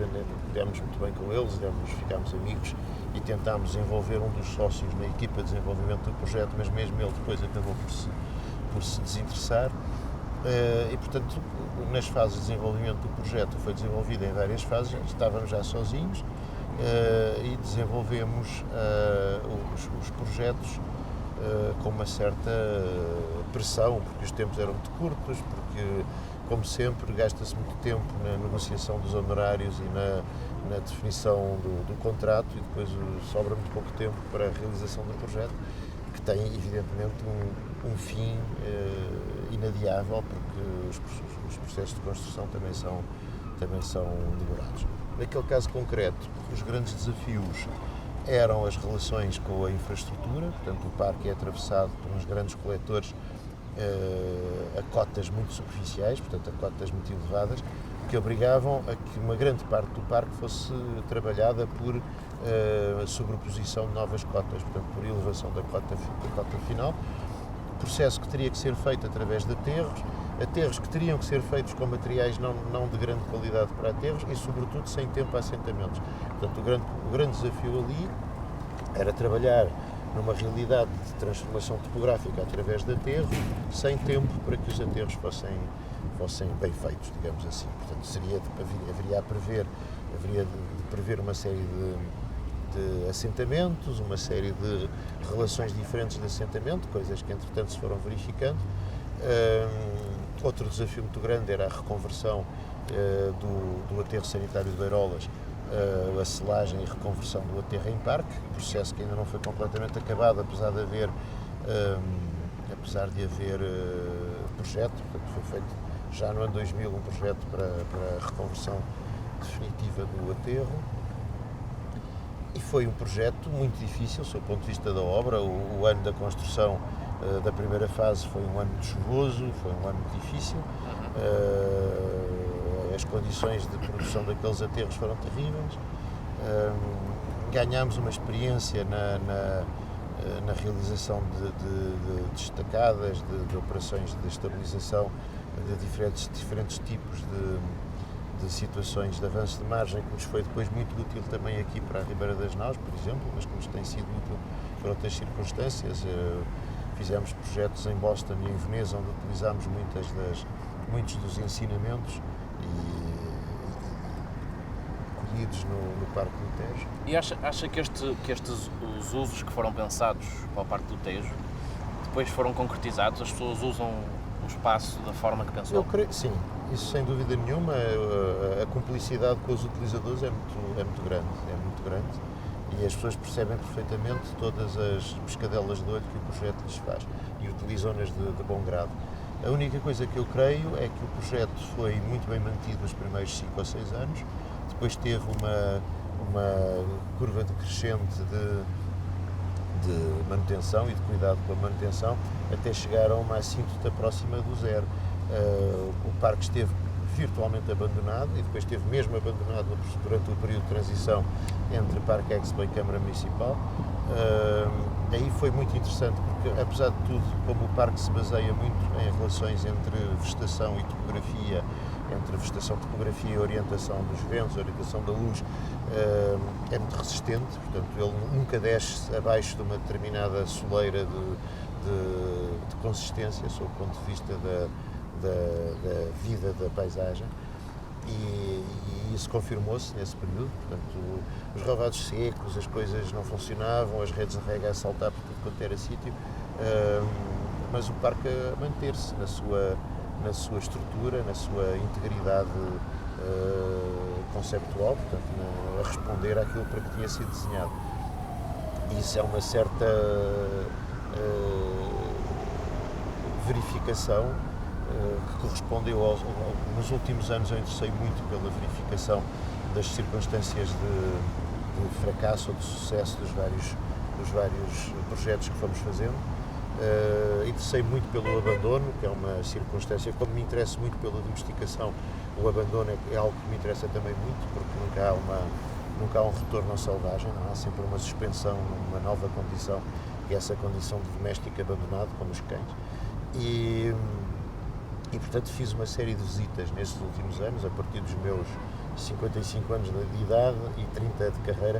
demos muito bem com eles, ficámos amigos e tentámos envolver um dos sócios na equipa de desenvolvimento do projeto, mas mesmo ele depois acabou por se desinteressar. E portanto, nas fases de desenvolvimento do projeto, foi desenvolvido em várias fases, estávamos já sozinhos e desenvolvemos os projetos com uma certa pressão, porque os tempos eram muito curtos, porque, como sempre, gasta-se muito tempo na negociação dos honorários e na definição do contrato, e depois sobra muito pouco tempo para a realização do projeto, que tem, evidentemente, um fim inadiável, porque os processos de construção também são demorados. Naquele caso concreto, os grandes desafios eram as relações com a infraestrutura, portanto o parque é atravessado por uns grandes coletores a cotas muito superficiais, portanto a cotas muito elevadas, que obrigavam a que uma grande parte do parque fosse trabalhada por sobreposição de novas cotas, portanto por elevação da cota final, processo que teria que ser feito através de aterros que teriam que ser feitos com materiais não de grande qualidade para aterros e, sobretudo, sem tempo a assentamentos. Portanto, o grande desafio ali era trabalhar numa realidade de transformação topográfica através de aterros, sem tempo para que os aterros fossem bem feitos, digamos assim. Portanto, haveria de prever uma série de assentamentos, uma série de relações diferentes de assentamento, coisas que entretanto se foram verificando. Outro desafio muito grande era a reconversão do aterro sanitário de Beirolas, a selagem e reconversão do aterro em parque, processo que ainda não foi completamente acabado, apesar de haver projeto. Portanto, foi feito já no ano 2000 um projeto para a reconversão definitiva do aterro. E foi um projeto muito difícil, sob o ponto de vista da obra. O ano da construção da primeira fase foi um ano chuvoso, foi um ano muito difícil. As condições de produção daqueles aterros foram terríveis. Ganhámos uma experiência na realização de estacadas, de operações de estabilização de diferentes tipos de situações de avanço de margem, que nos foi depois muito útil também aqui para a Ribeira das Naus, por exemplo, mas que nos tem sido útil para outras circunstâncias. Fizemos projetos em Boston e em Veneza, onde utilizámos muitos dos ensinamentos colhidos no Parque do Tejo. E acha que os usos que foram pensados para o Parque do Tejo depois foram concretizados? As pessoas usam o espaço da forma que pensou? Eu creio, sim. Isso sem dúvida nenhuma. A cumplicidade com os utilizadores é muito grande e as pessoas percebem perfeitamente todas as pescadelas de olho que o projeto lhes faz e utilizam-nas de bom grado. A única coisa que eu creio é que o projeto foi muito bem mantido nos primeiros 5 ou 6 anos, depois teve uma curva decrescente de manutenção e de cuidado com a manutenção, até chegar a uma assíntota próxima do zero. O parque esteve virtualmente abandonado e depois esteve mesmo abandonado durante o período de transição entre Parque Expo e Câmara Municipal. Aí foi muito interessante porque, apesar de tudo, como o parque se baseia muito em relações entre vegetação e topografia, entre vegetação, topografia e orientação dos ventos, orientação da luz, é muito resistente, portanto ele nunca desce abaixo de uma determinada soleira de consistência, sob o ponto de vista da vida da paisagem, e isso confirmou-se nesse período. Portanto, os relvados secos, as coisas não funcionavam, as redes de rega a saltar por tudo quanto era sítio, mas o parque a manter-se na sua estrutura, na sua integridade conceptual, portanto, a responder àquilo para que tinha sido desenhado. E isso é uma certa verificação que correspondeu nos últimos anos. Eu interessei muito pela verificação das circunstâncias de fracasso ou de sucesso dos vários projetos que fomos fazendo. Interessei muito pelo abandono, que é uma circunstância, como me interesso muito pela domesticação, o abandono é algo que me interessa também muito, porque nunca há um retorno ao selvagem, não há sempre uma suspensão numa nova condição, que é essa condição de doméstico abandonado, como os cães. E portanto fiz uma série de visitas nesses últimos anos, a partir dos meus 55 anos de idade e 30 de carreira,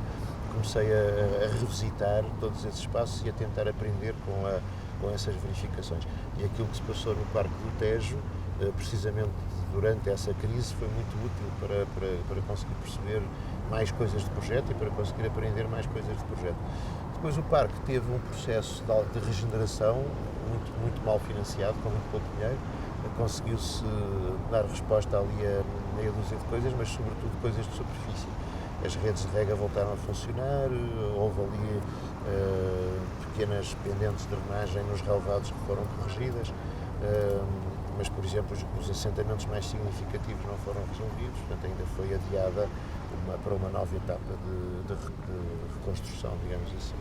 comecei a revisitar todos esses espaços e a tentar aprender com essas verificações. E aquilo que se passou no Parque do Tejo, precisamente durante essa crise, foi muito útil para conseguir perceber mais coisas de projeto e para conseguir aprender mais coisas de projeto. Depois o parque teve um processo de regeneração muito mal financiado, com muito pouco dinheiro. Conseguiu-se dar resposta ali a meia dúzia de coisas, mas sobretudo coisas de superfície. As redes de rega voltaram a funcionar, houve ali pequenas pendentes de drenagem nos relevados que foram corrigidas, mas, por exemplo, os assentamentos mais significativos não foram resolvidos, portanto ainda foi adiada para uma nova etapa de reconstrução, digamos assim.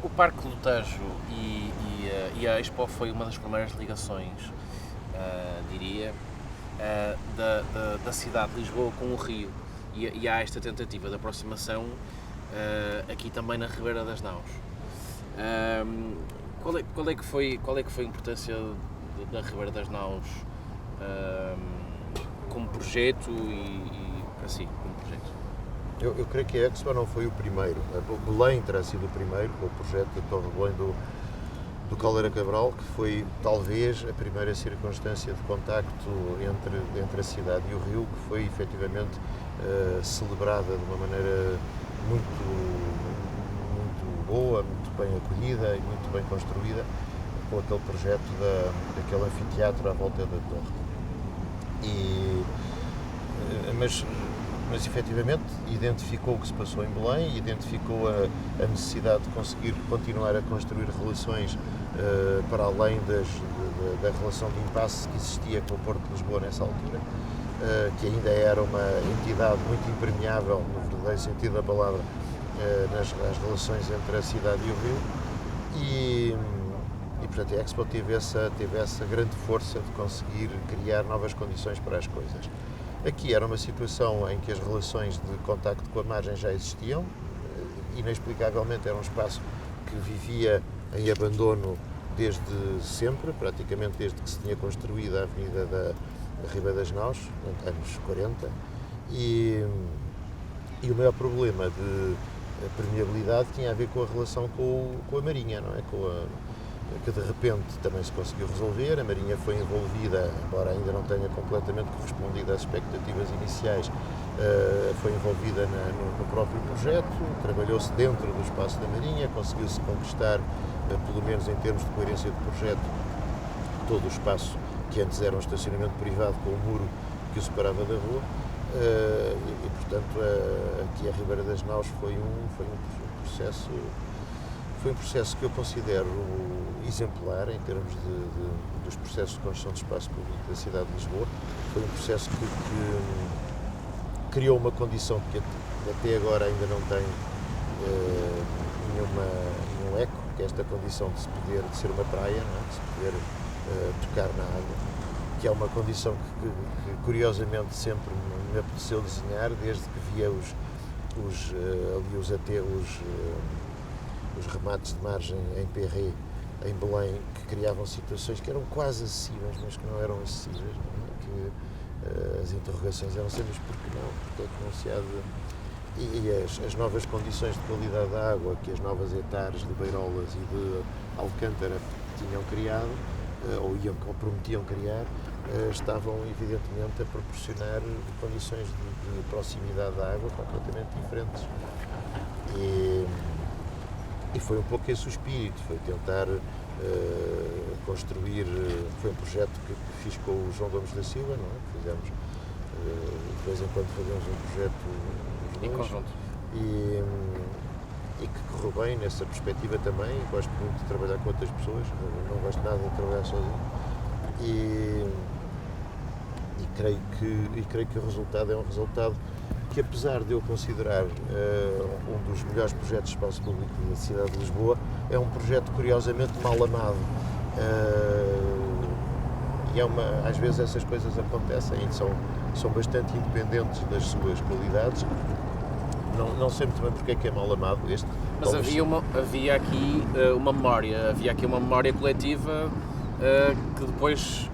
O Parque do Tejo e a Expo foi uma das primeiras ligações, diria, da cidade de Lisboa com o Rio, e há esta tentativa de aproximação aqui também na Ribeira das Naus. Qual é que foi a importância da Ribeira das Naus como projeto e para si, como projeto? Eu creio que a Expo não foi o primeiro. Belém terá sido o primeiro, com o projeto da Torre de Belém do Caldeira Cabral, que foi talvez a primeira circunstância de contacto entre a cidade e o Rio, que foi efetivamente celebrada de uma maneira muito boa, muito bem acolhida e muito bem construída, com aquele projeto daquele anfiteatro à volta da torre. Mas efetivamente identificou o que se passou em Belém, identificou a necessidade de conseguir continuar a construir relações para além da relação de impasse que existia com o Porto de Lisboa nessa altura, que ainda era uma entidade muito impermeável, no verdadeiro sentido da palavra, nas relações entre a cidade e o Rio. E portanto, a Expo teve essa grande força de conseguir criar novas condições para as coisas. Aqui era uma situação em que as relações de contacto com a margem já existiam, inexplicavelmente era um espaço que vivia em abandono desde sempre, praticamente desde que se tinha construído a Avenida da Ribeira das Naus, anos 40, e o maior problema de permeabilidade tinha a ver com a relação com a Marinha, não é? Que de repente também se conseguiu resolver. A Marinha foi envolvida, embora ainda não tenha completamente correspondido às expectativas iniciais, foi envolvida no próprio projeto, trabalhou-se dentro do espaço da Marinha, conseguiu-se conquistar, pelo menos em termos de coerência de projeto, todo o espaço que antes era um estacionamento privado com o muro que o separava da rua, e portanto aqui a Ribeira das Naus foi um processo que eu considero exemplar em termos dos processos de construção de espaço público da cidade de Lisboa. Foi um processo que criou uma condição que até agora ainda não tem nenhum eco, que é esta condição de ser uma praia, não é? De se poder tocar na água, que é uma condição que curiosamente sempre me apeteceu desenhar, desde que via os remates de margem em Perret, em Belém, que criavam situações que eram quase acessíveis, mas que não eram acessíveis, não é? Que as interrogações eram sempre, mas porquê não? Porquê é que não se há de... E as novas condições de qualidade da água que as novas hectares de Beirolas e de Alcântara tinham criado, ou prometiam criar, estavam evidentemente a proporcionar condições de proximidade da água completamente diferentes. E foi um pouco esse o espírito, foi tentar construir, foi um projeto que fiz com o João Gomes da Silva, não é? Fizemos, de vez em quando fazemos um projeto em conjunto. E que correu bem nessa perspectiva também. Gosto muito de trabalhar com outras pessoas, não gosto nada de trabalhar sozinho. E creio que o resultado é um resultado que, apesar de eu considerar um dos melhores projetos de espaço público da cidade de Lisboa, é um projeto curiosamente mal amado. E às vezes essas coisas acontecem e são bastante independentes das suas qualidades. Não sei muito bem porque é que é mal amado este. Mas havia aqui uma memória coletiva que depois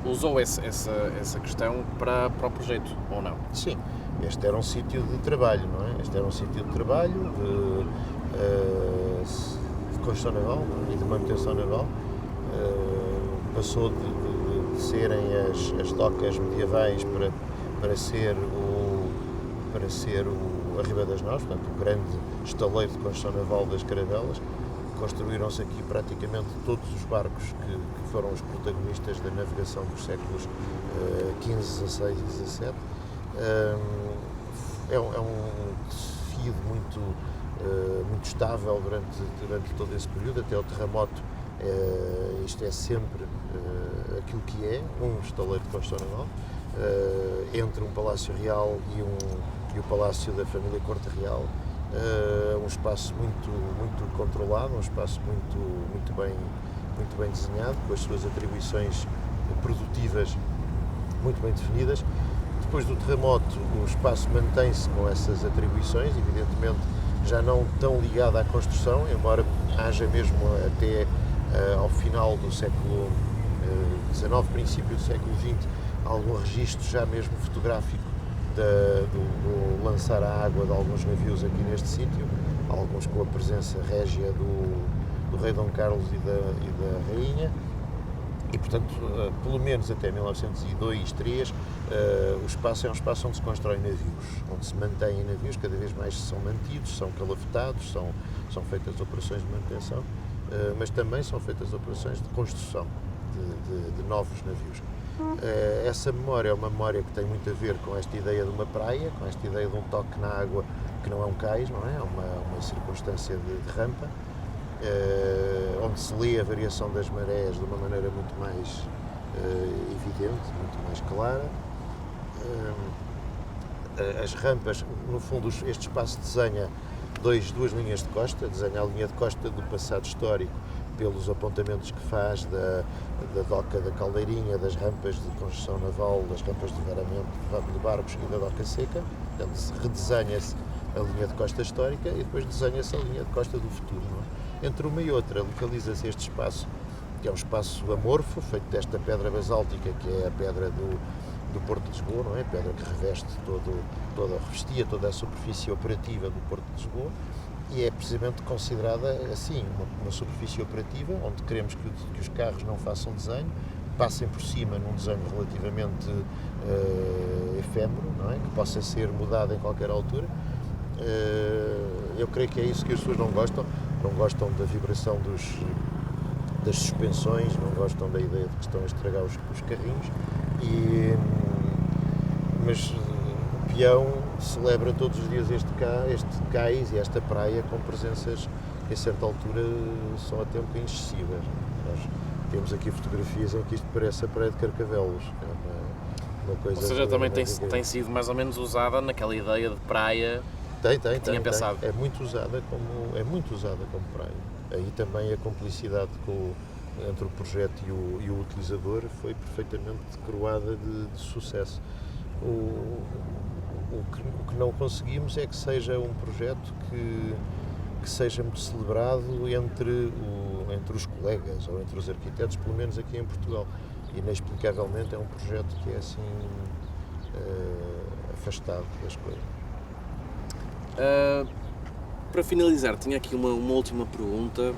usou essa questão para o projeto, ou não? Sim, este era um sítio de trabalho, não é? Este era um sítio de trabalho, de construção naval e de manutenção naval. Passou de serem as docas medievais para ser a Riba das Naus, portanto, o grande estaleiro de construção naval das Caravelas. Construíram-se aqui praticamente todos os barcos que foram os protagonistas da navegação dos séculos XV, XVI e XVII. É um tecido muito estável durante todo esse período, até o terremoto. Isto é sempre aquilo que é um estaleiro de construção naval, entre um palácio real e o palácio da família Corte Real. Um espaço muito controlado, um espaço muito bem desenhado, com as suas atribuições produtivas muito bem definidas. Depois do terremoto, o espaço mantém-se com essas atribuições, evidentemente já não tão ligado à construção, embora haja mesmo até ao final do século XIX, princípio do século XX, algum registro já mesmo fotográfico do lançar a água de alguns navios aqui neste sítio, alguns com a presença régia do rei Dom Carlos e da rainha, e portanto, pelo menos até 1902, 3, o espaço é um espaço onde se constroem navios, onde se mantêm navios, cada vez mais são mantidos, são calafetados, são feitas operações de manutenção, mas também são feitas operações de construção de novos navios. Essa memória é uma memória que tem muito a ver com esta ideia de uma praia, com esta ideia de um toque na água que não é um cais, não é? É uma circunstância de rampa, onde se lê a variação das marés de uma maneira muito mais evidente, muito mais clara. As rampas, no fundo, este espaço desenha duas linhas de costa, desenha a linha de costa do passado histórico pelos apontamentos que faz da doca da Caldeirinha, das rampas de construção naval, das rampas de varamento de barcos e da doca seca. Portanto, redesenha-se a linha de costa histórica e depois desenha-se a linha de costa do futuro. Não é? Entre uma e outra localiza-se este espaço, que é um espaço amorfo, feito desta pedra basáltica, que é a pedra do Porto de Lisboa, não é? A pedra que reveste revestia toda a superfície operativa do Porto de Lisboa, e é precisamente considerada assim, uma superfície operativa, onde queremos que os carros não façam desenho, passem por cima num desenho relativamente efêmero, não é? Que possa ser mudado em qualquer altura. Eu creio que é isso que as pessoas não gostam da vibração das suspensões, não gostam da ideia de que estão a estragar os carrinhos, mas o peão celebra todos os dias este cais e esta praia com presenças que a certa altura são até um bocadinho excessivas. Nós temos aqui fotografias em que isto parece a praia de Carcavelos. Uma coisa. Ou seja, também tem sido mais ou menos usada naquela ideia de praia. Tinha pensado. É muito usada como praia. Aí também a complicidade com entre o projeto e o utilizador foi perfeitamente coroada de sucesso. O que não conseguimos é que seja um projeto que seja muito celebrado entre os colegas ou entre os arquitetos, pelo menos aqui em Portugal. Inexplicavelmente é um projeto que é assim afastado das coisas. Para finalizar, tinha aqui uma última pergunta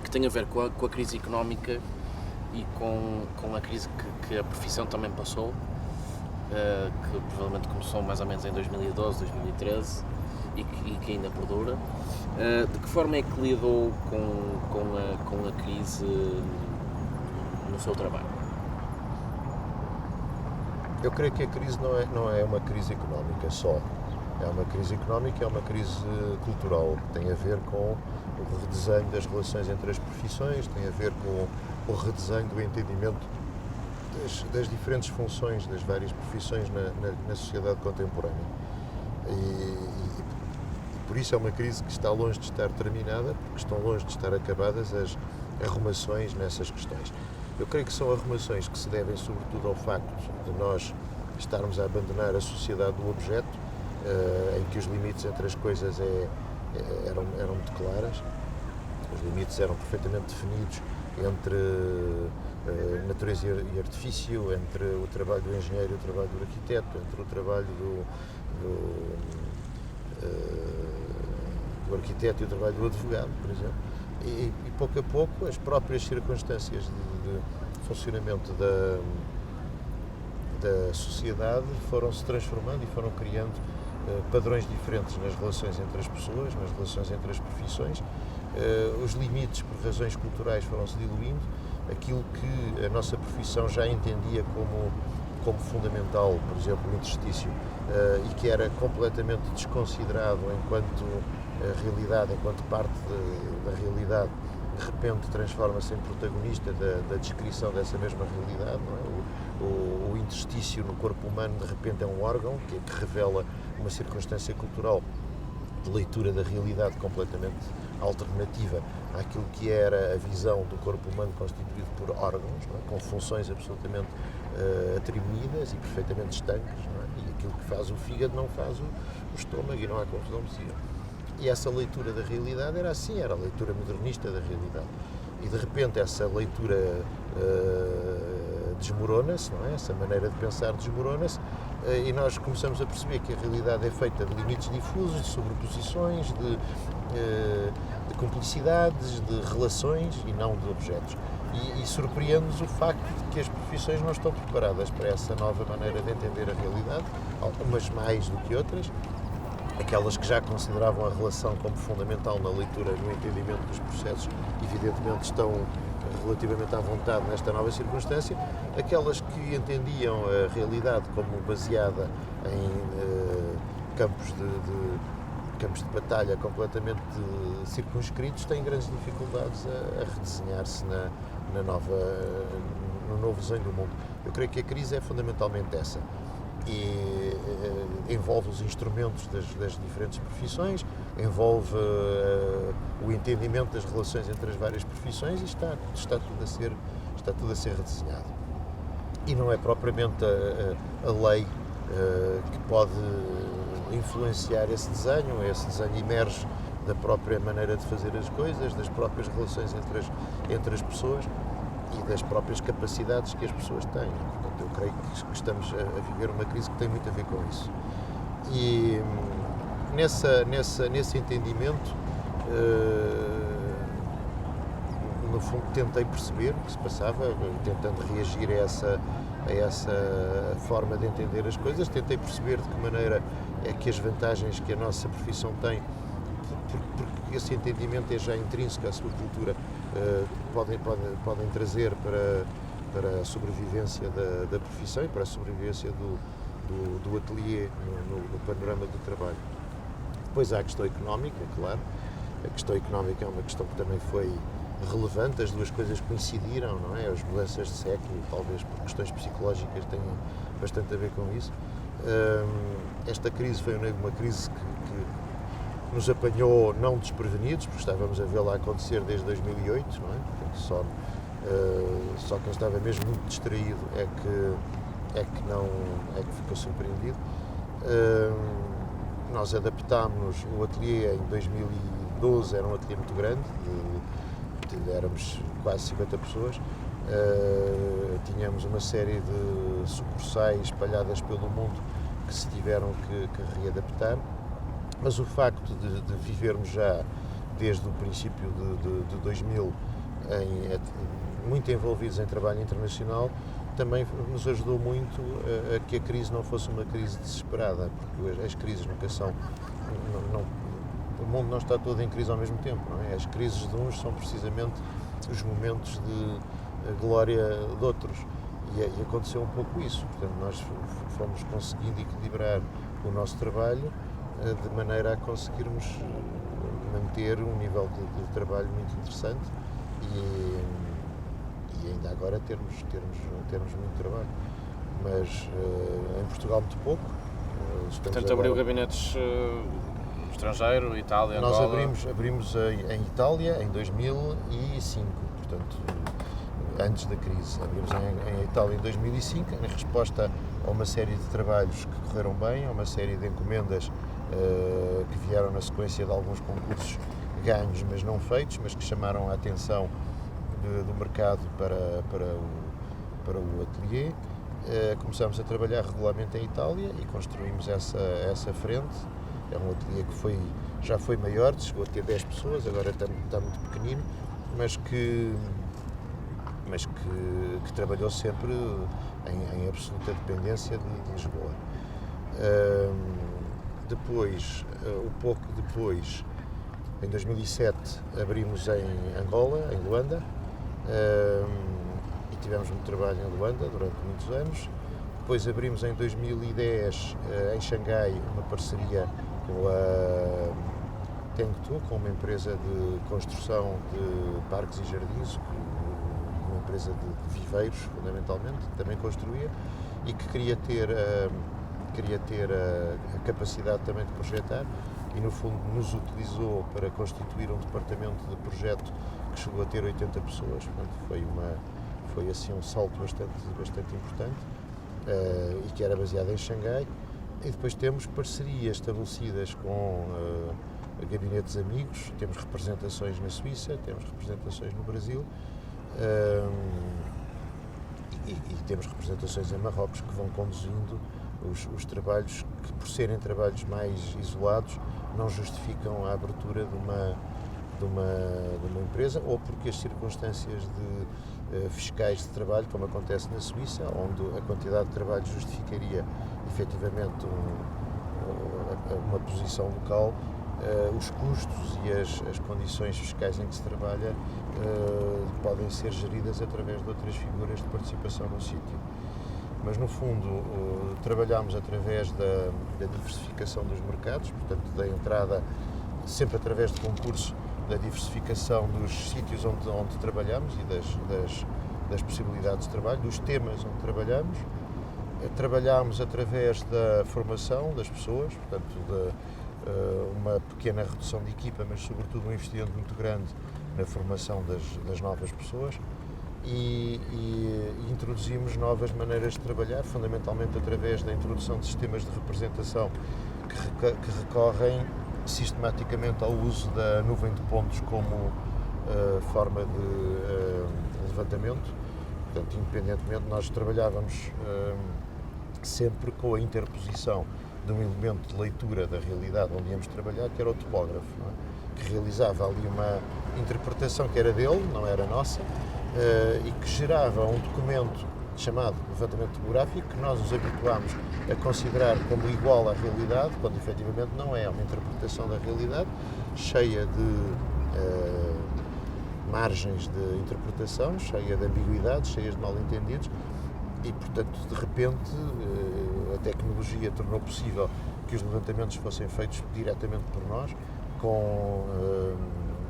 que tem a ver com a crise económica e com a crise que a profissão também passou, que provavelmente começou mais ou menos em 2012, 2013 e que ainda perdura. De que forma é que lidou com a crise no seu trabalho? Eu creio que a crise não é uma crise económica só. É uma crise económica, é uma crise cultural, que tem a ver com o redesenho das relações entre as profissões, tem a ver com o redesenho do entendimento das diferentes funções das várias profissões na sociedade contemporânea. E por isso é uma crise que está longe de estar terminada, porque estão longe de estar acabadas as arrumações nessas questões. Eu creio que são arrumações que se devem sobretudo ao facto de nós estarmos a abandonar a sociedade do objeto, em que os limites entre as coisas eram muito claras, os limites eram perfeitamente definidos entre natureza e artifício, entre o trabalho do engenheiro e o trabalho do arquiteto, entre o trabalho do arquiteto e o trabalho do advogado, por exemplo. E pouco a pouco as próprias circunstâncias de funcionamento da sociedade foram-se transformando e foram criando padrões diferentes nas relações entre as pessoas, nas relações entre as profissões. Os limites, por razões culturais, foram-se diluindo. Aquilo que a nossa profissão já entendia como fundamental, por exemplo, o interstício, e que era completamente desconsiderado enquanto realidade, enquanto parte da realidade, de repente transforma-se em protagonista da descrição dessa mesma realidade. Não é? O interstício no corpo humano, de repente, é um órgão que revela uma circunstância cultural de leitura da realidade completamente alternativa àquilo que era a visão do corpo humano constituído por órgãos, não é? Com funções absolutamente atribuídas e perfeitamente estanques, não é? E aquilo que faz o fígado não faz o estômago, e não há confusão possível. E essa leitura da realidade era assim, era a leitura modernista da realidade. E de repente essa leitura desmorona-se, não é? Essa maneira de pensar desmorona-se, e nós começamos a perceber que a realidade é feita de limites difusos, de sobreposições, de cumplicidades, de relações e não de objetos. E surpreende-nos o facto de que as profissões não estão preparadas para essa nova maneira de entender a realidade, algumas mais do que outras. Aquelas que já consideravam a relação como fundamental na leitura, no entendimento dos processos, evidentemente estão relativamente à vontade nesta nova circunstância. Aquelas que entendiam a realidade como baseada em campos de batalha completamente circunscritos têm grandes dificuldades a redesenhar-se no novo desenho do mundo. Eu creio que a crise é fundamentalmente essa. E envolve os instrumentos das diferentes profissões, envolve o entendimento das relações entre as várias profissões, e está tudo a ser redesenhado. E não é propriamente a lei que pode influenciar esse desenho emerge da própria maneira de fazer as coisas, das próprias relações entre as pessoas e das próprias capacidades que as pessoas têm. Portanto, eu creio que estamos a viver uma crise que tem muito a ver com isso. E nesse entendimento, no fundo, tentei perceber o que se passava, tentando reagir a essa forma de entender as coisas, tentei perceber de que maneira é que as vantagens que a nossa profissão tem, porque esse entendimento é já intrínseco à sua cultura, podem trazer para a sobrevivência da profissão e para a sobrevivência do ateliê no panorama do trabalho. Depois há a questão económica, claro. A questão económica é uma questão que também foi relevante, as duas coisas coincidiram, não é? As mudanças de século, talvez por questões psicológicas, tenham bastante a ver com isso. Esta crise foi uma crise nos apanhou não desprevenidos, porque estávamos a vê-la acontecer desde 2008, não é? Portanto, só quem estava mesmo muito distraído é que ficou surpreendido. Nós adaptámos o ateliê em 2012, era um ateliê muito grande, éramos quase 50 pessoas, tínhamos uma série de sucursais espalhadas pelo mundo que se tiveram que readaptar, mas o facto de vivermos já desde o princípio de 2000 muito envolvidos em trabalho internacional também nos ajudou muito a que a crise não fosse uma crise desesperada, porque as crises nunca são... o mundo não está todo em crise ao mesmo tempo, não é? As crises de uns são precisamente os momentos de glória de outros, e aconteceu um pouco isso. Portanto, nós fomos conseguindo equilibrar o nosso trabalho de maneira a conseguirmos manter um nível de trabalho muito interessante e ainda agora termos muito trabalho. Mas em Portugal muito pouco. Portanto, abriu gabinetes no estrangeiro, Itália, Nós Angola... abrimos em Itália em 2005, portanto, antes da crise. Abrimos em Itália em 2005, em resposta a uma série de trabalhos que correram bem, a uma série de encomendas que vieram na sequência de alguns concursos ganhos, mas não feitos, mas que chamaram a atenção do mercado para o ateliê. Começamos a trabalhar regularmente em Itália e construímos essa frente. É um ateliê que já foi maior, chegou a ter 10 pessoas, agora está muito pequenino, mas que trabalhou sempre em absoluta dependência de Lisboa. Depois, pouco depois, em 2007, abrimos em Angola, em Luanda, e tivemos muito trabalho em Luanda durante muitos anos. Depois abrimos em 2010, em Xangai, uma parceria com a Tengtu, com uma empresa de construção de parques e jardins, uma empresa de viveiros, fundamentalmente, que também construía e que queria ter a capacidade também de projetar e, no fundo, nos utilizou para constituir um departamento de projeto que chegou a ter 80 pessoas. Portanto, foi assim um salto bastante importante e que era baseado em Xangai. E depois temos parcerias estabelecidas com gabinetes amigos, temos representações na Suíça, temos representações no Brasil e temos representações em Marrocos que vão conduzindo os trabalhos que, por serem trabalhos mais isolados, não justificam a abertura de uma empresa, ou porque as circunstâncias fiscais de trabalho, como acontece na Suíça, onde a quantidade de trabalho justificaria efetivamente uma posição local, os custos e as condições fiscais em que se trabalha podem ser geridas através de outras figuras de participação no sítio. Mas, no fundo, trabalhamos através da diversificação dos mercados, portanto, da entrada, sempre através de concurso, da diversificação dos sítios onde trabalhamos e das possibilidades de trabalho, dos temas onde trabalhamos. Trabalhamos através da formação das pessoas, portanto, uma pequena redução de equipa, mas, sobretudo, um investimento muito grande na formação das novas pessoas. E introduzimos novas maneiras de trabalhar, fundamentalmente através da introdução de sistemas de representação que recorrem sistematicamente ao uso da nuvem de pontos como forma de levantamento. Portanto, independentemente, nós trabalhávamos sempre com a interposição de um elemento de leitura da realidade onde íamos trabalhar, que era o topógrafo, não é? Que realizava ali uma interpretação que era dele, não era nossa, e que gerava um documento chamado levantamento topográfico, que nós nos habituámos a considerar como igual à realidade, quando efetivamente não é. É uma interpretação da realidade cheia de margens de interpretação, cheia de ambiguidades, cheias de mal-entendidos e, portanto, de repente, a tecnologia tornou possível que os levantamentos fossem feitos diretamente por nós, com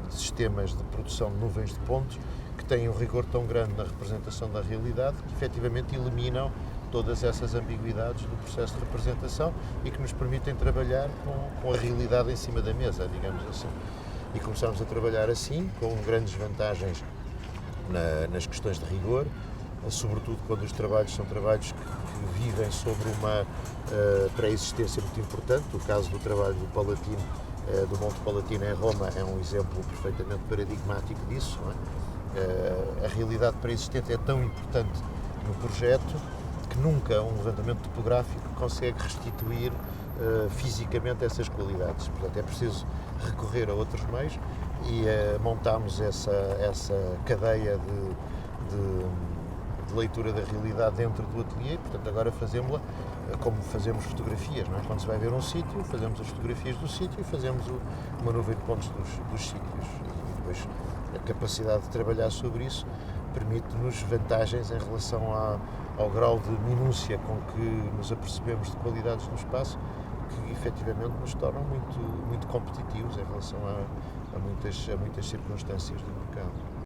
sistemas de produção de nuvens de pontos que têm um rigor tão grande na representação da realidade que efetivamente eliminam todas essas ambiguidades do processo de representação e que nos permitem trabalhar com a realidade em cima da mesa, digamos assim. E começamos a trabalhar assim, com grandes vantagens nas questões de rigor, sobretudo quando os trabalhos são trabalhos que vivem sobre uma pré-existência muito importante. O caso do trabalho do Palatino, do Monte Palatino em Roma, é um exemplo perfeitamente paradigmático disso, não é? A realidade pré-existente é tão importante no projeto que nunca um levantamento topográfico consegue restituir fisicamente essas qualidades. Portanto, é preciso recorrer a outros meios e montámos essa cadeia de leitura da realidade dentro do ateliê. Portanto, agora fazemos-la como fazemos fotografias, não é? Quando se vai ver um sítio, fazemos as fotografias do sítio e fazemos uma nuvem de pontos dos sítios. E depois a capacidade de trabalhar sobre isso permite-nos vantagens em relação ao grau de minúcia com que nos apercebemos de qualidades no espaço, que efetivamente nos tornam muito competitivos em relação a muitas circunstâncias do mercado.